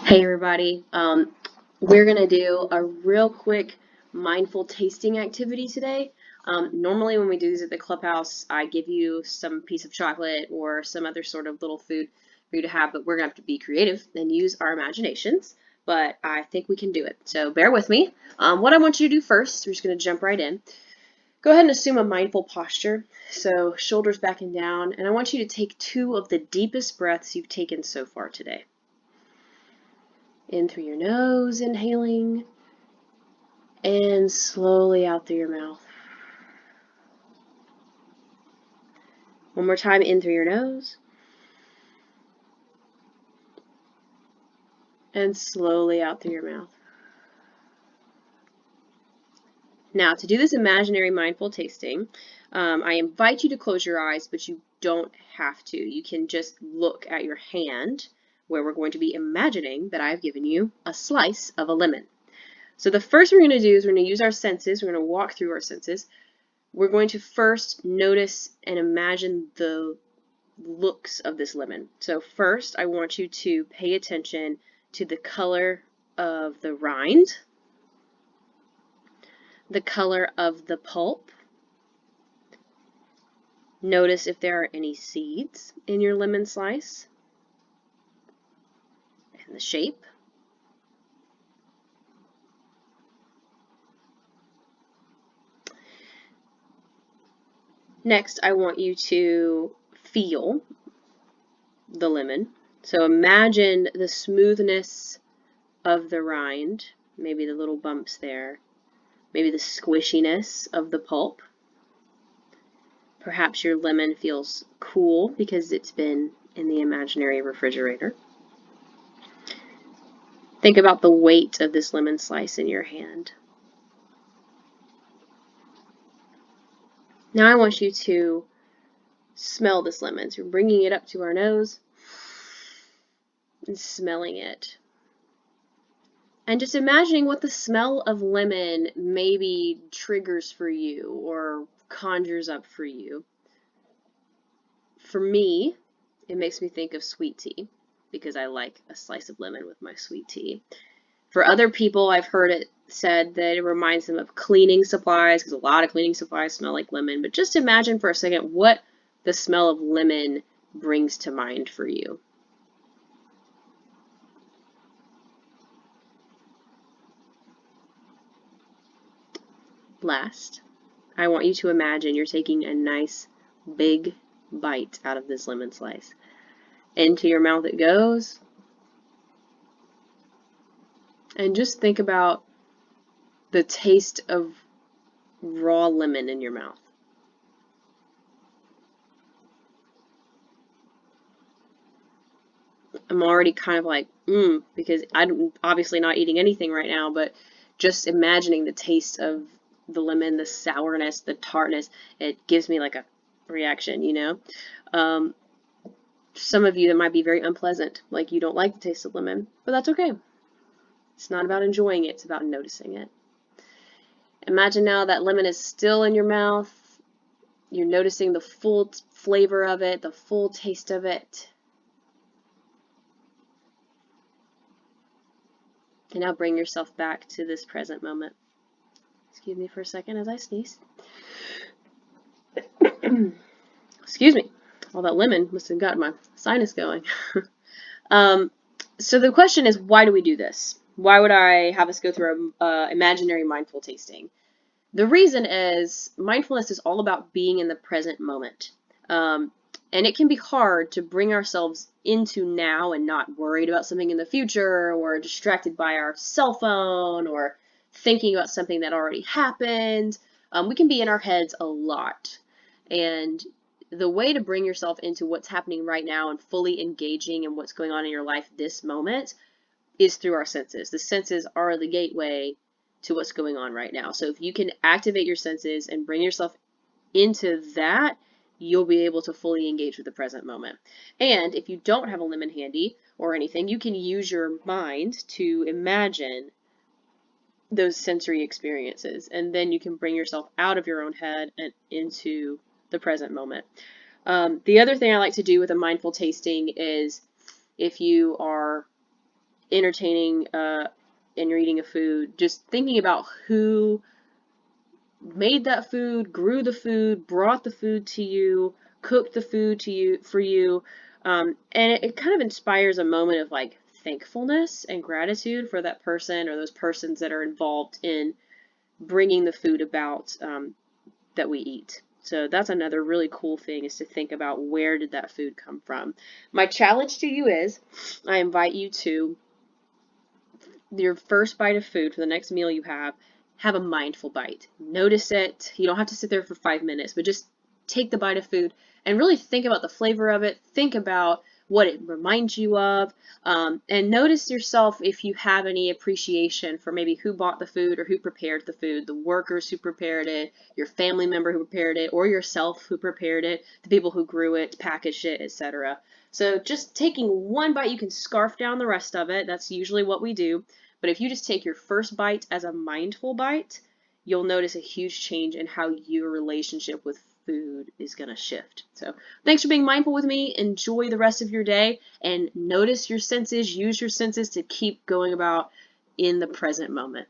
Hey everybody, we're gonna do a real quick mindful tasting activity today. Normally when we do these at the clubhouse, I give you some piece of chocolate or some other sort of little food for you to have, but we're gonna have to be creative and use our imaginations, but I think we can do it. So bear with me. What I want you to do first, we're just gonna jump right in. Go ahead and assume a mindful posture. So shoulders back and down, and I want you to take 2 of the deepest breaths you've taken so far today. In through your nose, inhaling, and slowly out through your mouth. One more time, in through your nose, and slowly out through your mouth. Now, to do this imaginary mindful tasting, I invite you to close your eyes, but you don't have to. You can just look at your hand, where we're going to be imagining that I've given you a slice of a lemon. So the first we're going to do is we're going to use our senses. We're going to walk through our senses. We're going to first notice and imagine the looks of this lemon. So first, I want you to pay attention to the color of the rind, the color of the pulp. Notice if there are any seeds in your lemon slice, and the shape. Next, I want you to feel the lemon. So imagine the smoothness of the rind, maybe the little bumps there, maybe the squishiness of the pulp. Perhaps your lemon feels cool because it's been in the imaginary refrigerator. Think about the weight of this lemon slice in your hand. Now I want you to smell this lemon. So we're bringing it up to our nose and smelling it. And just imagining what the smell of lemon maybe triggers for you or conjures up for you. For me, it makes me think of sweet tea because I like a slice of lemon with my sweet tea. For other people, I've heard it said that it reminds them of cleaning supplies because a lot of cleaning supplies smell like lemon. But just imagine for a second what the smell of lemon brings to mind for you. Last, I want you to imagine you're taking a nice big bite out of this lemon slice. Into your mouth it goes. And just think about the taste of raw lemon in your mouth. I'm already kind of like, because I'm obviously not eating anything right now, but just imagining the taste of the lemon, the sourness, the tartness, it gives me like a reaction, you know? Some of you, that might be very unpleasant, like you don't like the taste of lemon, but that's okay. It's not about enjoying it, it's about noticing it. Imagine now that lemon is still in your mouth. You're noticing the full flavor of it, the full taste of it. And now bring yourself back to this present moment. Excuse me for a second as I sneeze. Excuse me. All that lemon must have got my sinus going. So the question is, why do we do this? Why would I have us go through an imaginary mindful tasting? The reason is mindfulness is all about being in the present moment. And it can be hard to bring ourselves into now and not worried about something in the future or distracted by our cell phone or thinking about something that already happened. We can be in our heads a lot. And the way to bring yourself into what's happening right now and fully engaging in what's going on in your life this moment is through our senses. The senses are the gateway to what's going on right now. So if you can activate your senses and bring yourself into that, you'll be able to fully engage with the present moment. And if you don't have a lemon handy or anything, you can use your mind to imagine those sensory experiences, and then you can bring yourself out of your own head and into the present moment. The other thing I like to do with a mindful tasting is if you are entertaining and you're eating a food, just thinking about who made that food, grew the food, brought the food to you, cooked the food to you for you, and it kind of inspires a moment of like thankfulness and gratitude for that person or those persons that are involved in bringing the food about that we eat. So that's another really cool thing, is to think about, where did that food come from. My challenge to you is, I invite you to, your first bite of food for the next meal you have a mindful bite. Notice it. You don't have to sit there for 5 minutes, but just take the bite of food and really think about the flavor of it. Think about what it reminds you of, and notice yourself if you have any appreciation for maybe who bought the food or who prepared the food, the workers who prepared it, your family member who prepared it, or yourself who prepared it, the people who grew it, packaged it, etc. So just taking one bite, you can scarf down the rest of it. That's usually what we do. But if you just take your first bite as a mindful bite, you'll notice a huge change in how your relationship with food is going to shift. So thanks for being mindful with me. Enjoy the rest of your day and notice your senses. Use your senses to keep going about in the present moment.